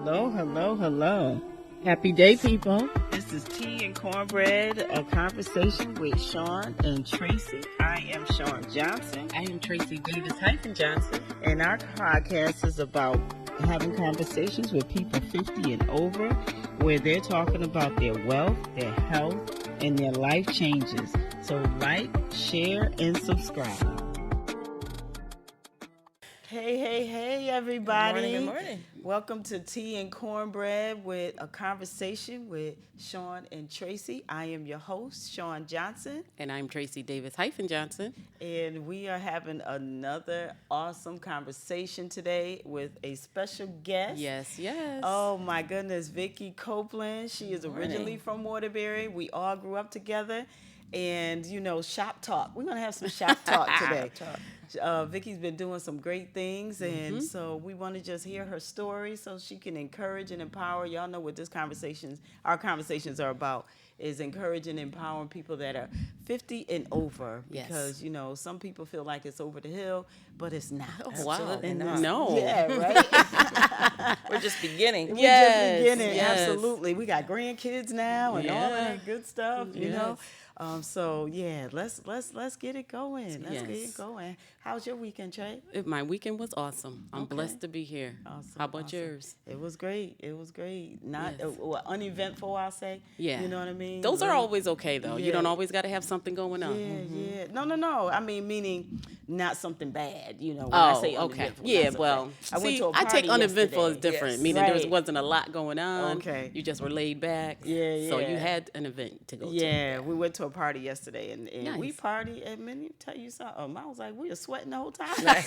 Hello, hello, hello. Happy day, people. This is Tea and Cornbread, a conversation with Sean and Tracy. I am Sean Johnson. I am Tracy Davis-Johnson. And our podcast is about having conversations with people 50 and over, where they're talking about their wealth, their health, and their life changes. So like, share, and subscribe. Hey, everybody. Good morning. Welcome to Tea and Cornbread with a conversation with Sean and Tracy. I am your host, Sean Johnson. And I'm Tracy Davis-Johnson. And we are having another awesome conversation today with a special guest. Yes. Oh, my goodness, Vicki Copeland. She is originally from Waterbury. We all grew up together. And, shop talk. We're going to have some shop talk today. Vicki's been doing some great things, and so we want to just hear her story so she can encourage and empower. Y'all know what our conversations are about, is encouraging and empowering people that are 50 and over. Yes. Because, some people feel like it's over the hill, but it's not. Absolutely not. No. Yeah, right? We're just beginning. Yes, yes. Absolutely. We got grandkids now and all of that good stuff, you know. So let's get it going. Let's get it going. How's your weekend, Trey? My weekend was awesome. I'm blessed to be here. Awesome. How about yours? It was great. Not uneventful, I'll say. Yeah. You know what I mean? Those are always okay, though. Yeah. You don't always got to have something going on. Yeah. No. I mean, meaning not something bad. When I say uneventful. Yeah, that's well, okay. I went to a I take party uneventful as yesterday. different, Yes. meaning Right. there wasn't a lot going on. Okay. You just were laid back. Yeah. So you had an event to go to. Yeah, we went to a party yesterday, and Nice. we partied. And let me tell you something. I was like, we were sweating the whole time. Like,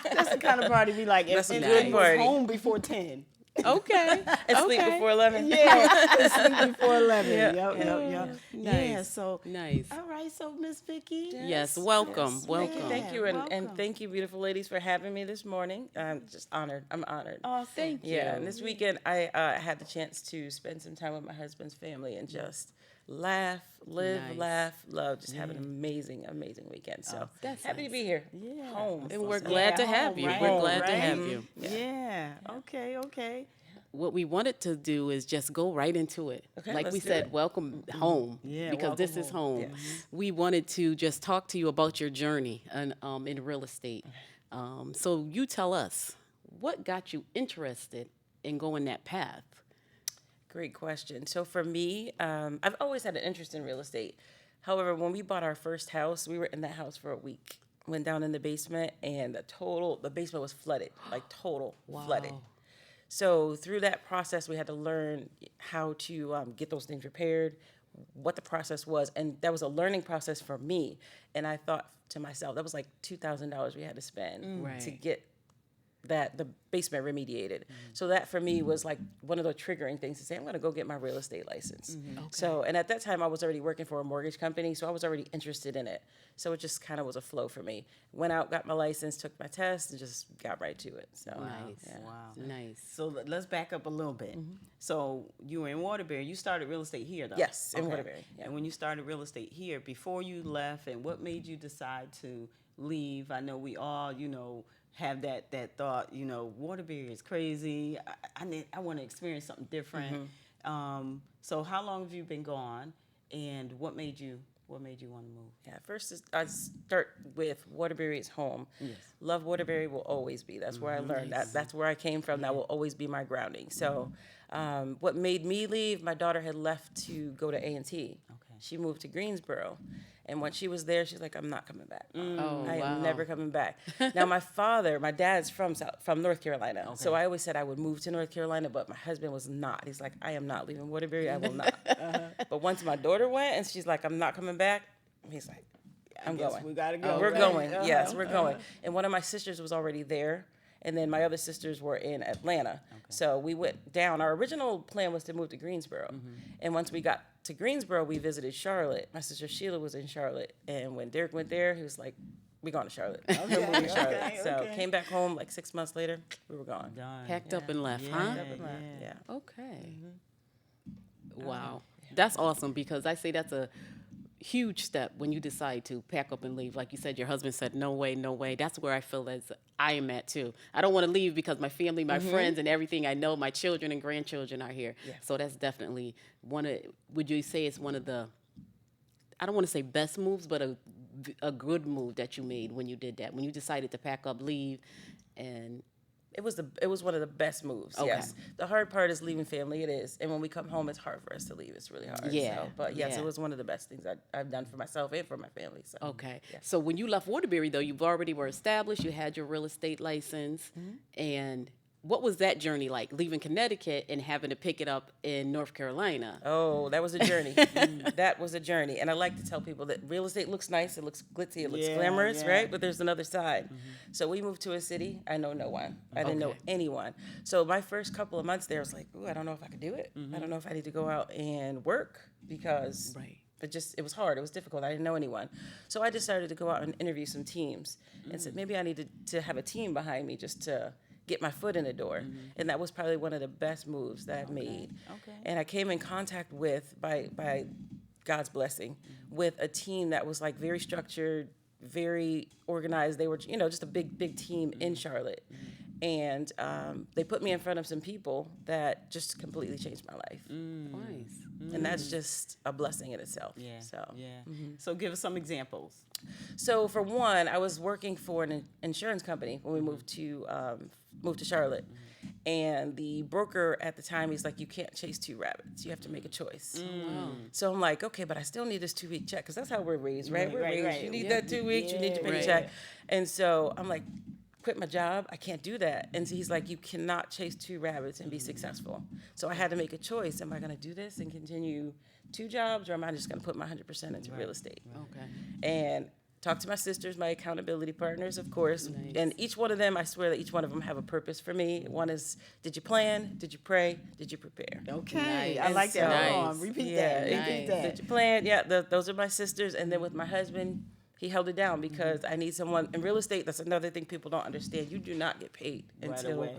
that's the kind of party we like. That's a and good we was party. home before 10. Okay. And sleep before 11. Yeah, sleep before 11. Yeah. Yep. Nice. Yeah, so Nice. all right, so Miss Vicki. Yes, welcome. Yes. Welcome. Thank you, and Welcome. thank you, beautiful ladies, for having me this morning. I'm just honored. I'm honored. Awesome. Thank you. Yeah, and this weekend I had the chance to spend some time with my husband's family and just laugh, live, Nice. laugh, love. Just have an amazing weekend. So That's happy to nice. be here. Yeah. Home. And we're Yeah, glad to have home, you. right? We're glad to Right. have you. Yeah. Okay. What we wanted to do is just go right into it. Okay, like let's we do said, it. welcome home. Yeah, because this welcome is home. Yes. We wanted to just talk to you about your journey in real estate. So you tell us, what got you interested in going that path? Great question. So for me, I've always had an interest in real estate. However, when we bought our first house, we were in that house for a week. Went down in the basement, and the basement was flooded, like total flooded. So through that process, we had to learn how to get those things repaired, what the process was, and that was a learning process for me. And I thought to myself, that was like $2,000 we had to spend Right. to get the basement remediated. So that for me was like one of the triggering things to say, I'm going to go get my real estate license. So, and at that time I was already working for a mortgage company, so I was already interested in it. So it just kind of was a flow for me. Went out, got my license, took my test, and just got right to it. So Nice. yeah. Wow. Nice. So let's back up a little bit. So you were in Waterbury. You started real estate here, though. Yes, in Waterbury, yeah. And when you started real estate here, before you left, and what made you decide to leave? I know we all, have that thought. Waterbury is crazy. I want to experience something different. So how long have you been gone, and what made you want to move? Yeah, first I start with Waterbury is home. Yes. Love Waterbury will always be. That's where I learned. That's where I came from. That will always be my grounding. So what made me leave, my daughter had left to go to A&T. Okay. She moved to Greensboro. And when she was there, she's like, I'm not coming back. Oh, I wow. am never coming back. Now, my dad's from North Carolina. Okay. So I always said I would move to North Carolina, but my husband was not. He's like, I am not leaving Waterbury. I will not. But once my daughter went and she's like, I'm not coming back, he's like, I'm Guess going. we gotta go. We're right? going. Yes, we're going. And one of my sisters was already there. And then my other sisters were in Atlanta. So we went down. Our original plan was to move to Greensboro. And once we got to Greensboro, we visited Charlotte. My sister Sheila was in Charlotte. And when Derek went there, he was like, we're going to Charlotte. We're moving to Charlotte. okay, So okay. came back home like 6 months later. We were gone. Done. Packed up and left, Yeah. huh? Packed up and left. Yeah. Okay. Wow. That's awesome, because I say that's a huge step when you decide to pack up and leave. Like you said, your husband said, no way, no way. That's where I feel as I am at too. I don't want to leave because my family, my friends, and everything I know, my children and grandchildren are here. Yeah. So that's definitely would you say it's one of the, I don't want to say best moves, but a good move that you made when you did that, when you decided to pack up, leave, and It was one of the best moves. Okay. Yes. The hard part is leaving family. It is, and when we come home, it's hard for us to leave. It's really hard. Yeah. So, but yes, Yeah. it was one of the best things I've done for myself and for my family. So. okay. Yeah. So when you left Waterbury, though, you've already were established. You had your real estate license, and what was that journey like, leaving Connecticut and having to pick it up in North Carolina? Oh, that was a journey. That was a journey. And I like to tell people that real estate looks nice, it looks glitzy, it looks Yeah, glamorous, yeah. right? But there's another side. So we moved to a city. I know no one. I didn't know Okay. anyone. So my first couple of months there, I was like, ooh, I don't know if I could do it. I don't know if I need to go out and work because Right. it was hard. It was difficult. I didn't know anyone. So I decided to go out and interview some teams and said, maybe I need to have a team behind me just to get my foot in the door. And that was probably one of the best moves that I've made. Okay. And I came in contact with, by God's blessing, with a team that was like very structured, very organized. They were, just a big team in Charlotte. And they put me in front of some people that just completely changed my life. Nice. And that's just a blessing in itself. Yeah. So, So give us some examples. so for one, I was working for an insurance company when we moved to Charlotte. And the broker at the time, he's like, you can't chase two rabbits. You have to make a choice. So I'm like, okay, but I still need this 2-week check because that's how we're raised, right? We're raised. right. You need Yeah. that 2 weeks. You need to make Right. a check. And so I'm like, quit my job. I can't do that. And so he's like, you cannot chase two rabbits and be successful. So I had to make a choice. Am I going to do this and continue 2 jobs, or am I just going to put my 100% into real estate? Okay. And talk to my sisters, my accountability partners, of course. And each one of them, I swear that each one of them have a purpose for me. One is, did you plan? Did you pray? Did you prepare? Okay. Nice. I like that. Nice. Hold on. Repeat Yeah, that. Repeat nice. that. Did you plan? Yeah, those are my sisters. And then with my husband, he held it down because I need someone in real estate. That's another thing people don't understand. You do not get paid Right until away.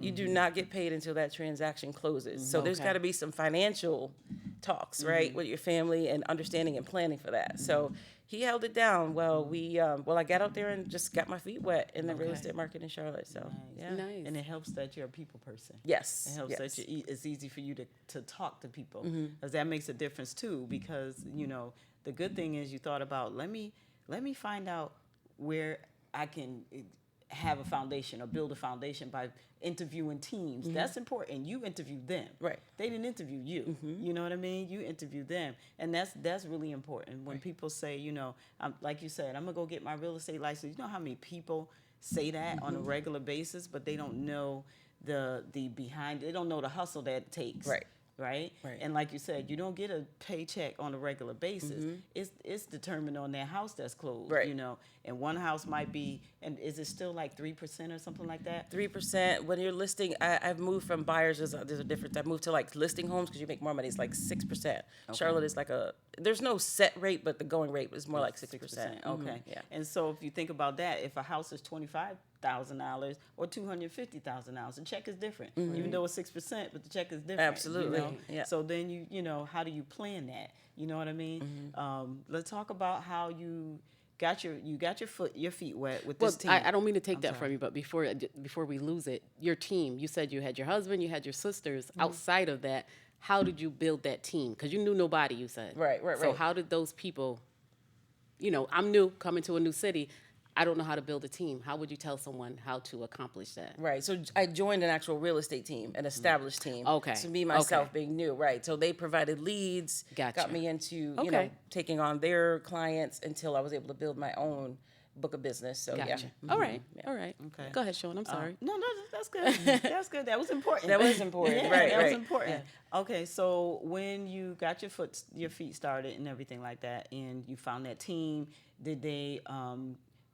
you do not get paid until that transaction closes. So there's Okay. got to be some financial talks, right, with your family and understanding and planning for that. So he held it down. Well, I got out there and just got my feet wet in the real Okay. estate market in Charlotte. So yeah, Nice. And it helps that you're a people person. yes, It helps yes. that it's easy for you to talk to people, because that makes a difference too. Because the good thing is you thought about, let me find out where I can have a foundation or build a foundation by interviewing teams. That's important. You interviewed them, Right. They didn't interview you. You know what I mean? You interviewed them, and that's really important. When people say, like you said, I'm gonna go get my real estate license. You know how many people say that on a regular basis, but they don't know the behind. They don't know the hustle that it takes. Right. Right? Right. And like you said, you don't get a paycheck on a regular basis. It's determined on that house that's closed. Right. And one house might be, and is it still like 3% or something like that? 3%. When you're listing, I've moved from buyers. There's a difference. I moved to like listing homes because you make more money. It's like 6%. Charlotte is like there's no set rate, but the going rate is more like 6%. Okay. Yeah. And so if you think about that, if a house is $25,000 or $250,000, the check is different. Even though it's 6%, but the check is different. Absolutely. Yeah. So then how do you plan that? You know what I mean? Let's talk about how you got your feet wet with Well, this team. I don't mean to take that from you, but before we lose it, your team, you said you had your husband, you had your sisters. Outside of that, how did you build that team? Because you knew nobody, you said. Right. So how did those people, I'm new, coming to a new city. I don't know how to build a team. How would you tell someone how to accomplish that? Right. So I joined an actual real estate team, an established team. Okay. To me, myself Okay. being new. Right. So they provided leads, Gotcha. got me into, Okay. taking on their clients until I was able to build my own book of business. So Gotcha. yeah. All right. All right. Okay. Go ahead, Sean. I'm sorry. No, that's good. That's good. That was important. That was important. Yeah, Right, that was right. important. Okay, so when you got your feet started and everything like that, and you found that team, did they?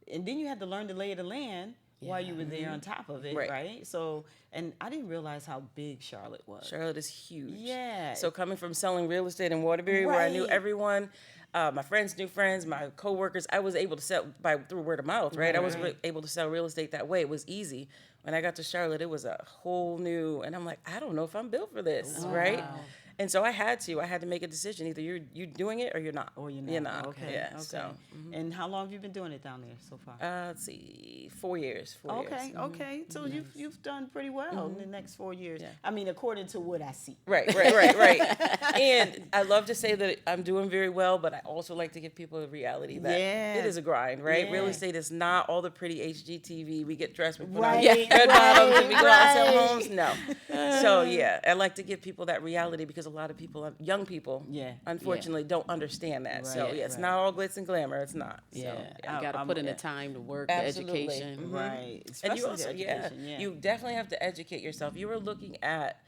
And then you had to learn the lay of the land while you were there on top of it, Right. right? So, and I didn't realize how big Charlotte was. Charlotte is huge. Yeah. So coming from selling real estate in Waterbury, where I knew Right. everyone, my friends knew friends, my coworkers, I was able to sell through word of mouth, right? I was able to sell real estate that way. It was easy. When I got to Charlotte, it was a whole new, and I'm like, I don't know if I'm built for this, right? And so I had to make a decision. Either you're doing it or you're not. Or you're not. You're not. Okay. Yeah. Okay. So, And how long have you been doing it down there so far? let's see, 4 years. 4 years. Okay, okay. So you've done pretty well in the next 4 years. Yeah. I mean, according to what I see. Right. And I love to say that I'm doing very well, but I also like to give people the reality that it is a grind, right? Yeah. Real estate is not all the pretty HGTV. We get dressed, we put Right, on red bottoms, and we go out and sell right. homes. No. So yeah, I like to give people that reality because a lot of people, young people, unfortunately, don't understand that. So Right, yeah, it's right. not all glitz and glamour. It's not. Yeah. So, You got to I'm- put in the yeah. time to work, the Absolutely. education. Right. And Especially you the also, education, you definitely have to educate yourself. You were looking at,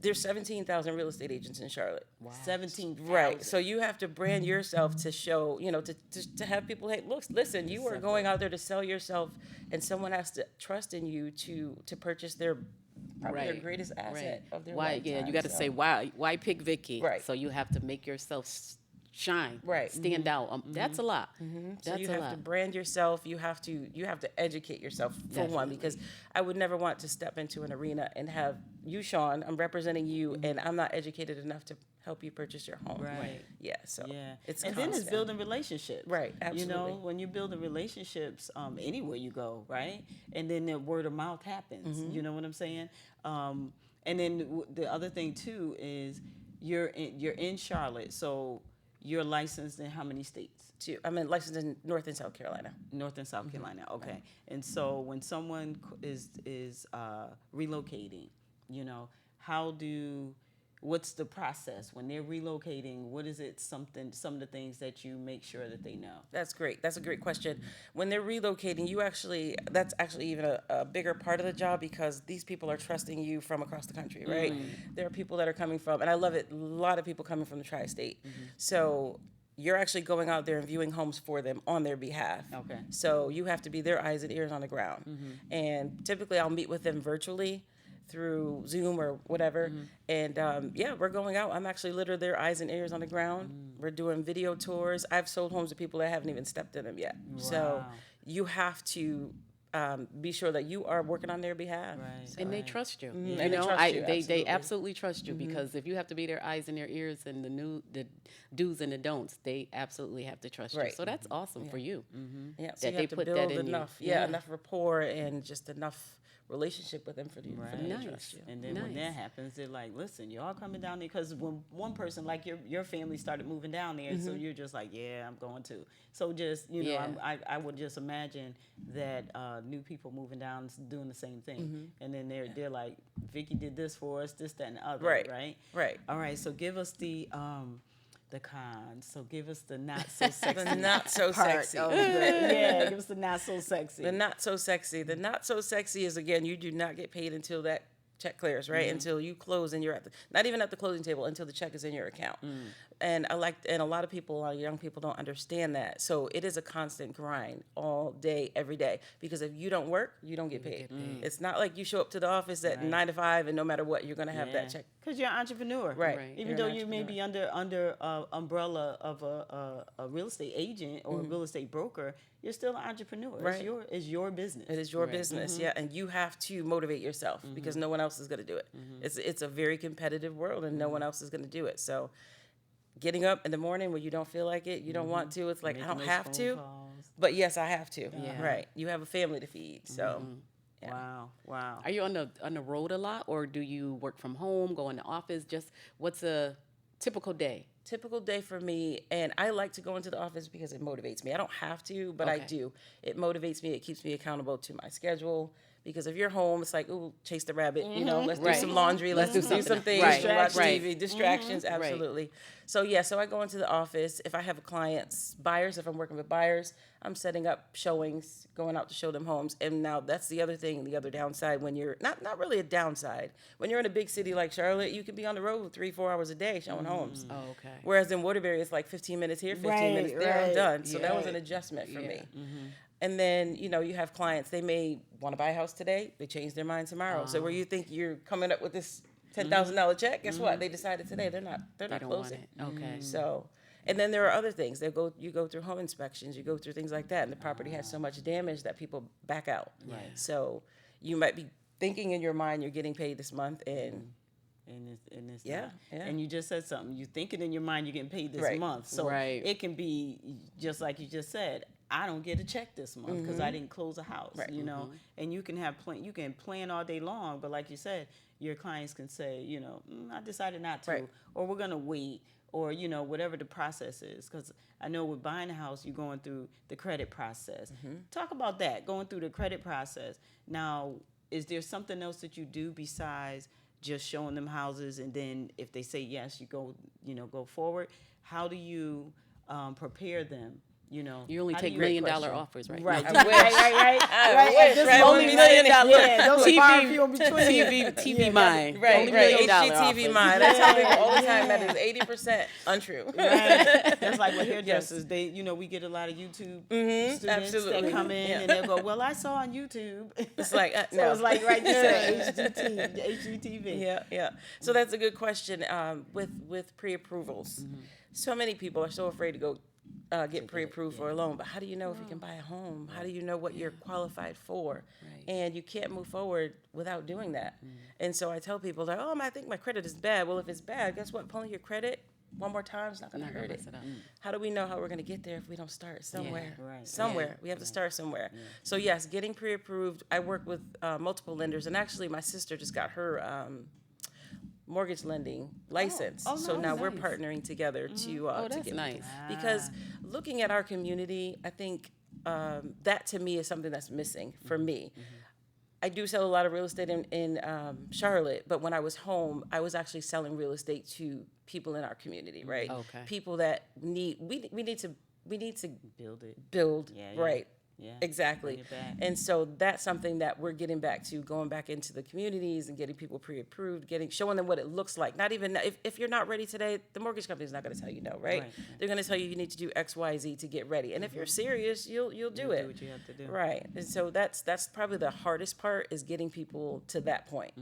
there's 17,000 real estate agents in Charlotte. Wow. 17,000. Right. So you have to brand yourself to show, to have people, hey, look, listen, you are going out there to sell yourself, and someone has to trust in you to purchase probably their greatest asset of their Why? lifetime. Yeah, you got to say why pick Vicky. Right. So you have to make yourself shine. Right. Stand out. That's a lot. So That's you a have lot. to brand yourself. You have to educate yourself for one, because I would never want to step into an arena and have you, Sean. I'm representing you, and I'm not educated enough to help you purchase your home. Right. Yeah. So Yeah. it's and then it's constant. building relationships. Right, You know, absolutely. when you're building relationships, anywhere you go, right? And then the word of mouth happens. You know what I'm saying? And then the other thing too is you're in Charlotte, so you're licensed in how many states? I'm licensed in North and South Carolina. North and South Carolina. Okay. And so when someone is relocating, what's the process when they're relocating? What is it? Some of the things that you make sure that they know. That's great. That's a great question. When they're relocating, that's actually even a bigger part of the job, because these people are trusting you from across the country, right? There are people that are coming from, and I love it, a lot of people coming from the tri-state. So you're actually going out there and viewing homes for them on their behalf. Okay. So you have to be their eyes and ears on the ground. And typically I'll meet with them virtually through Zoom or whatever. And we're going out. I'm actually literally their eyes and ears on the ground. We're doing video tours. I've sold homes to people that haven't even stepped in them yet. So Wow. you have to be sure that you are working on their behalf. Right. So, And they trust you. And You they know, trust you, they absolutely. absolutely trust you, because if you have to be their eyes and their ears and the do's and the don'ts, they absolutely have to trust you. Right. So that's awesome for you. yeah, so that you they have to put that build in you. enough, Yeah. enough rapport and just enough relationship with them for them to Nice. trust you. And then when that Nice. happens, they're like, listen, y'all coming down there? Because when one person, like your family started moving down there, so you're just like, yeah, I'm going to. So just, Yeah. I would just imagine that new people moving down doing the same thing. And then they're like, Vicky did this for us, this, that, and the other, Right. right? Right. All right, so give us the cons. So give us the not so sexy. The not so part sexy. of yeah, give us the not so sexy. The not so sexy. The not so sexy is, again, you do not get paid until that check clears, right? Until you close and you're not even at the closing table, until the check is in your account. And a lot of people, a lot of young people don't understand that. So it is a constant grind all day, every day. Because if you don't work, you don't get paid. It's not like you show up to the office at 9 to 5 and no matter what, you're gonna have that check. Because you're an entrepreneur. Right. Right. Even though you may be under umbrella of a real estate agent or a real estate broker, you're still an entrepreneur. Right. It's your business. It is your business, yeah, and you have to motivate yourself because no one else is going to do it. It's a very competitive world, and no one else is going to do it. So, getting up in the morning when you don't feel like it, you don't want to. It's like Making I don't those have phone to, calls. but yes, I have to. Yeah. Right. You have a family to feed, so. Yeah. Wow. Are you on the road a lot, or do you work from home, go in the office? Just what's a typical day? Typical day for me, and I like to go into the office because it motivates me. I don't have to, but I Okay. do. It motivates me. It keeps me accountable to my schedule. Because if you're home, it's like, ooh, chase the rabbit. Let's do Right. some laundry. Let's do some things. Right. Watch Right. TV. Distractions, absolutely. So so I go into the office. If I have clients, buyers, if I'm working with buyers, I'm setting up showings, going out to show them homes. And now that's the other thing, the other downside when you're not really a downside. When you're in a big city like Charlotte, you can be on the road 3-4 hours a day showing homes. Oh, okay. Whereas in Waterbury, it's like 15 minutes here, 15 minutes there, I'm right. done. So that was Yeah. an adjustment for me. Mm-hmm. And then, you have clients, they may want to buy a house today, they change their mind tomorrow. So where you think you're coming up with this $10,000 check, guess what? They decided today they're not They don't want closing. it. Okay. So, and then there are other things. You go through home inspections, you go through things like that, and the property has so much damage that people back out. Right. So you might be thinking in your mind you're getting paid this month, and and it's Yeah, not. yeah. And you just said something. You think it in your mind. You're getting paid this Right. month, so Right. it can be just like you just said. I don't get a check this month because I didn't close a house. Right. You know, and you can have you can plan all day long, but like you said, your clients can say, you know, I decided not to, Right. or we're gonna wait, or you know, whatever the process is. Because I know with buying a house, you're going through the credit process. Talk about that, going through the credit process. Now, is there something else that you do besides just showing them houses, and then if they say yes, you go forward? How do you prepare them? You know, You only how do take $1 you- million question. offers, right? Right, No. I wish. right. I wish, This right? is Only $1 million. Yeah, those are far and few in TV, between. TV mine. Right, Only right. $1 million HGTV offers. mine. That's how people all the time. That is 80% untrue. Right. That's like with hairdressers. They, we get a lot of YouTube students absolutely. that come in Yeah. and they'll go, "Well, I saw on YouTube." It's like So no. it's like right there, HGTV. Yeah, yeah. So that's a good question. With pre-approvals, so many people are so afraid to go get pre-approved for a loan. But how do you know if you can buy a home? How do you know what you're qualified for? Right. And you can't move forward without doing that. And so I tell people, like, I think my credit is bad. Well, if it's bad, guess what? Pulling your credit one more time is not going to Not gonna hurt it. mess it up. How do we know how we're going to get there if we don't start somewhere? Right. Somewhere. We have to start somewhere. So yes, getting pre-approved. I work with multiple lenders, and actually my sister just got her mortgage lending license. Oh, So now we're nice. partnering together to Oh, to that's get nice. because looking at our community, I think that to me is something that's missing for me. I do sell a lot of real estate in Charlotte, but when I was home, I was actually selling real estate to people in our community, right? Okay. People that need we need to Build it. build, Yeah. right? Yeah. Exactly. Bring it back. And so that's something that we're getting back to, going back into the communities and getting people pre-approved, showing them what it looks like. Not even if you're not ready today, the mortgage company's not going to tell you no, right? Right. They're going to tell you need to do X, Y, Z to get ready. And if you're serious, you'll do You it. do what you have to do. Right. And so that's probably the hardest part, is getting people to that point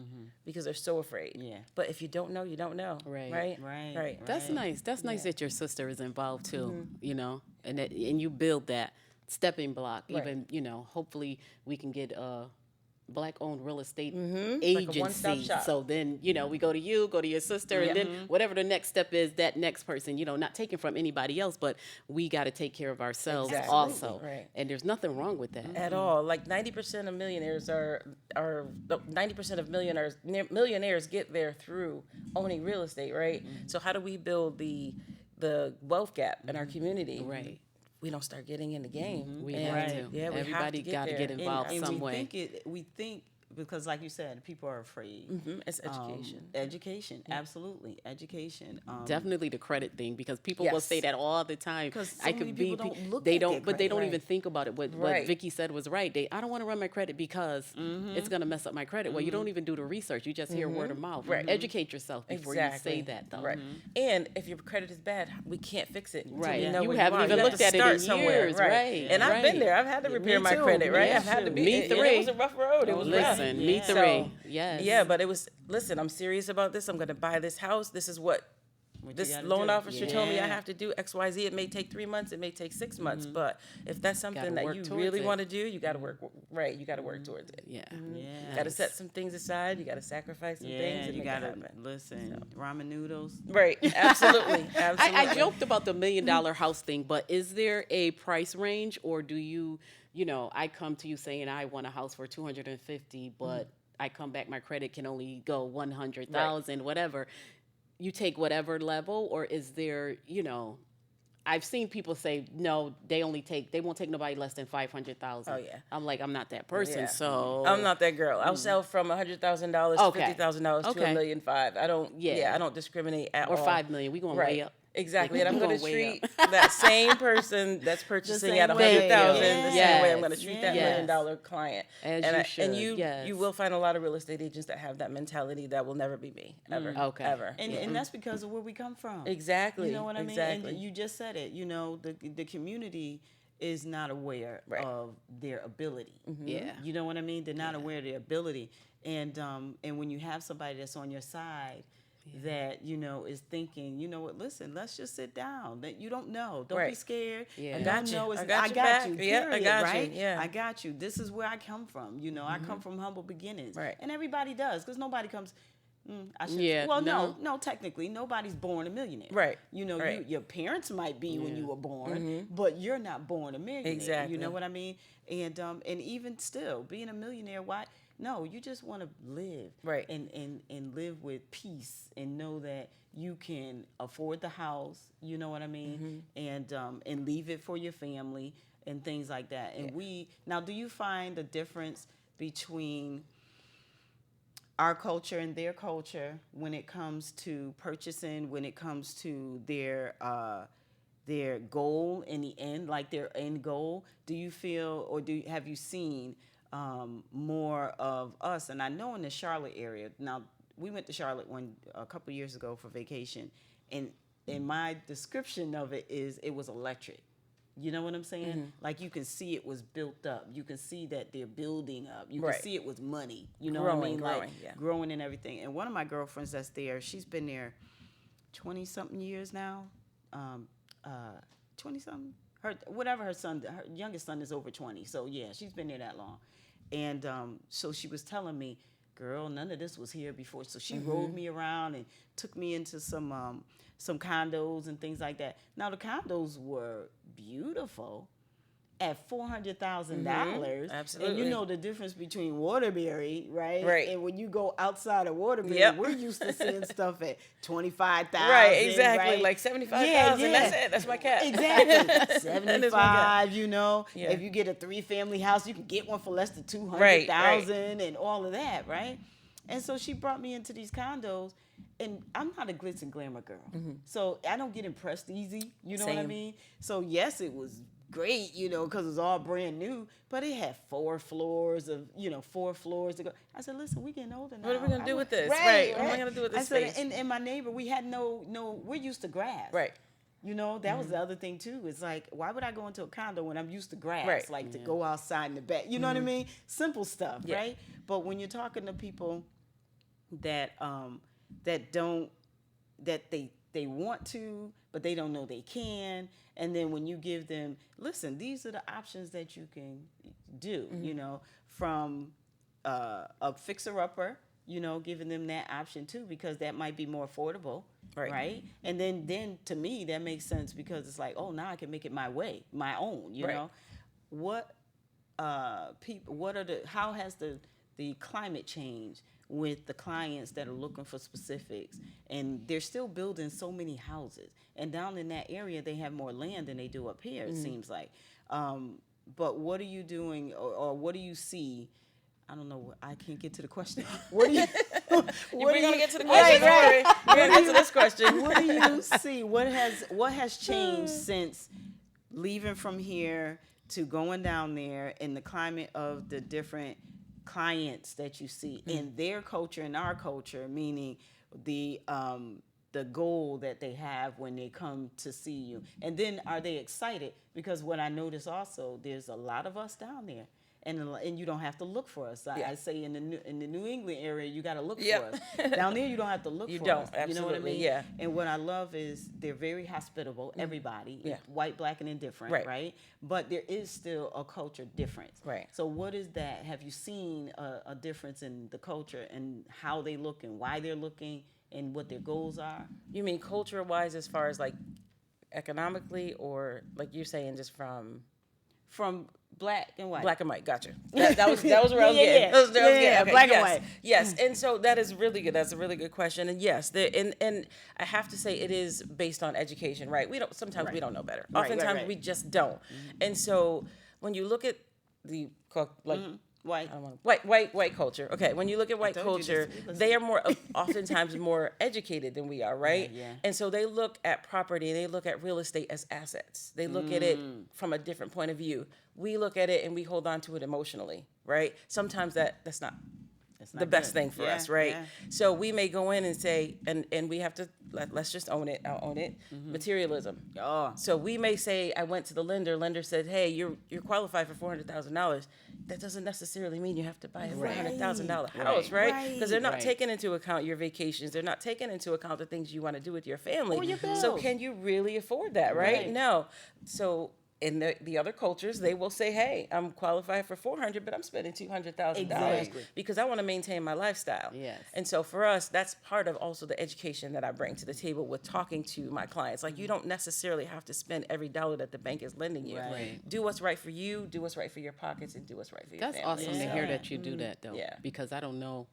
because they're so afraid. Yeah. But if you don't know, you don't know. Right. Right. Right. That's nice. That's nice that your sister is involved too, and you build that stepping block. Right. Even, hopefully we can get a Black-owned real estate Like a agency. one-stop shop. So then, we go to you, go to your sister, and then whatever the next step is, that next person, not taking from anybody else, but we got to take care of ourselves Exactly. also. Right. And there's nothing wrong with that. At all. Like 90% of millionaires are 90% of millionaires get there through owning real estate, right? So how do we build the wealth gap in our community? Right. We don't start getting in the game. We And, have to. Yeah, we Everybody have to got to there. get involved and some we way. think because, like you said, people are afraid. It's education. Education, absolutely, education. Definitely the credit thing, because people will Yes. say that all the time. 'Cause so I many could be, people don't look they at don't, their but they don't credit. even think about it. What Right. Vicky said was right. I don't want to run my credit because it's gonna mess up my credit. Well, you don't even do the research. You just hear word of mouth. Right. Educate yourself before you say that, though. Right. And if your credit is bad, we can't fix it. until Right. We know You where haven't are. even have looked to at it start in somewhere. years, right, And I've been right. there. I've had to repair my too. credit, right? Me I've had to too. be. Me and it three. was a rough road. It was rough. Listen, me Yeah. three. So, Yes. Yeah, but it was, listen, I'm serious about this. I'm going to buy this house. This is what you this gotta loan do. officer told me I Yeah. have to do, X, Y, Z. It may take 3 months. It may take 6 months. But if that's something Gotta that work you towards really it. want to do, you got to work, right? You got to work towards it. Yeah. Yeah. Got to set some things aside. You got to sacrifice some things Yeah, and you make gotta it happen. listen. Ramen noodles. Right. Absolutely. Absolutely. I joked about the $1 million house thing, but is there a price range, or do you, I come to you saying I want a house for 250, but I come back, my credit can only go 100,000, whatever. You take whatever level, or is there, I've seen people say no, they won't take nobody less than 500,000. Oh, yeah. I'm like, I'm not that person, Yeah. so I'm not that girl. I'll sell from $100,000 Okay. to $50,000 to Okay. $1.5 million. I don't. Yeah. Yeah. I don't discriminate at or all. 5 million. We going Right. way up. Exactly, Like, and I'm we going to going way treat that same person that's purchasing same at way. 100,000 the Yes. same way I'm going to treat that Yes. $1 million client. As and you I- should, And you yes. will find a lot of real estate agents that have that mentality that will never be me ever. Okay. Ever. And that's because of where we come from. Exactly. You know what I mean? Exactly. And you just said it. The community is not aware Right. of their ability. Yeah. You know what I mean? They're not aware of their ability. And when you have somebody that's on your side that, is thinking, you know what, listen, let's just sit down. That you don't know. Don't be Right. scared. Yeah. I I got you. Know I got I your got back. you. Yeah, I Period, got you. right? Yeah. I got you. This is where I come from. I come from humble beginnings. Right. And everybody does, because nobody comes. I should. Yeah, Well, no. no. Technically, nobody's born a millionaire. Right. You know, Right. your parents might be when you were born, but you're not born a millionaire. Exactly. You know what I mean? And even still, being a millionaire, why? No, you just want to live. Right. And live with peace and know that you can afford the house. You know what I mean? And leave it for your family and things like that. And now, do you find a difference between our culture and their culture when it comes to purchasing, when it comes to their goal in the end, like their end goal? Do you feel, or have you seen more of us? And I know in the Charlotte area, now we went to Charlotte a couple years ago for vacation, and my description of it is it was electric. You know what I'm saying? Like, you can see it was built up. You can see that they're building up. You can see it was money. You know what I mean? Growing, like growing and everything. And one of my girlfriends that's there, she's been there 20-something years now. 20-something. Her youngest son is over 20. So yeah, she's been there that long. And so she was telling me, girl, none of this was here before. So she rode me around and took me into some condos and things like that. Now, the condos were beautiful at $400,000. Absolutely. And you know the difference between Waterbury, right? Right. And when you go outside of Waterbury, we're used to seeing stuff at $25,000. Right, exactly. Right? Like $75,000. Yeah. That's it. That's my cat. Exactly. That is my cat. 75, you know. Yeah. If you get a 3-family house, you can get one for less than $200,000 Right. and all of that, right? And so she brought me into these condos, and I'm not a glitz and glamour girl. So I don't get impressed easy, you know what I Same. mean? So yes, it was great, you know, because it was all brand new, but it had 4 floors to go. I said, listen, we getting older now. What are we going to do with this? Right. What am I going to do with this I said, space? and my neighbor, we had we're used to grass. Right. You know, that was the other thing too. It's like, why would I go into a condo when I'm used to grass? Right. Like to go outside in the back. You know what I mean? Simple stuff, right? But when you're talking to people that they want to, but they don't know they can, and then when you give them, listen, these are the options that you can do. You know, from a fixer-upper, you know, giving them that option too, because that might be more affordable. Right. And then to me that makes sense, because it's like, oh, now I can make it my way, my own, you know. How has the climate changed with the clients that are looking for specifics? And they're still building so many houses, and down in that area they have more land than they do up here, it seems like. But what are you doing, or what do you see? I don't know. I can't get to the question. What do you? We're gonna get to the question. Right. We're gonna get to this question. What do you see? What has changed since leaving from here to going down there, in the climate of the different clients that you see in their culture and our culture? Meaning the goal that they have when they come to see you, and then are they excited? Because what I notice also, there's a lot of us down there. And you don't have to look for us. I say in the New England area, you got to look for us. Down there, you don't have to look for us. Absolutely, you know what I mean? Yeah. And what I love is they're very hospitable, everybody, white, black, and indifferent, right? But there is still a culture difference. Right. So what is that? Have you seen a difference in the culture and how they look and why they're looking and what their goals are? You mean culture-wise, as far as like economically, or like you're saying just from black and white. Black and white, gotcha. That was where I was getting. That was okay, black and yes, white. Yes, and so that is really good. That's a really good question. And yes, and I have to say it is based on education, right? Sometimes we don't know better. Oftentimes we just don't. And so when you look at the White. White culture. Okay, when you look at white culture, they are oftentimes more educated than we are, right? Yeah. And so they look at property, they look at real estate as assets. They look at it from a different point of view. We look at it and we hold on to it emotionally, right? Sometimes that's not the best thing for us, right? Yeah. So we may go in and say, and we have to, let's just own it. I'll own it. Materialism. Oh. So we may say, I went to the lender said, hey, you're qualified for $400,000. That doesn't necessarily mean you have to buy a $400,000 house, right? Because they're not taking into account your vacations. They're not taking into account the things you want to do with your family. Or your bills. So can you really afford that, right? No. So in the other cultures, they will say, "Hey, I'm qualified for $400, but I'm spending $200,000 Exactly. because I want to maintain my lifestyle." Yes. And so for us, that's part of also the education that I bring to the table with talking to my clients. Like, you don't necessarily have to spend every dollar that the bank is lending you. Right. Do what's right for you. Do what's right for your pockets, and do what's right for your That's family. awesome to So, hear that you do that, though. Yeah. Because I don't know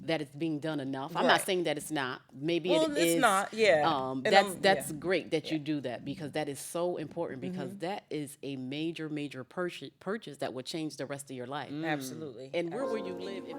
that it's being done enough. I'm not Right. saying that it's not. Maybe Well, it it's is. not, yeah. And That's yeah. great that you do that, because that is so important, because that is a major purchase that would change the rest of your life. Absolutely. And where will you live if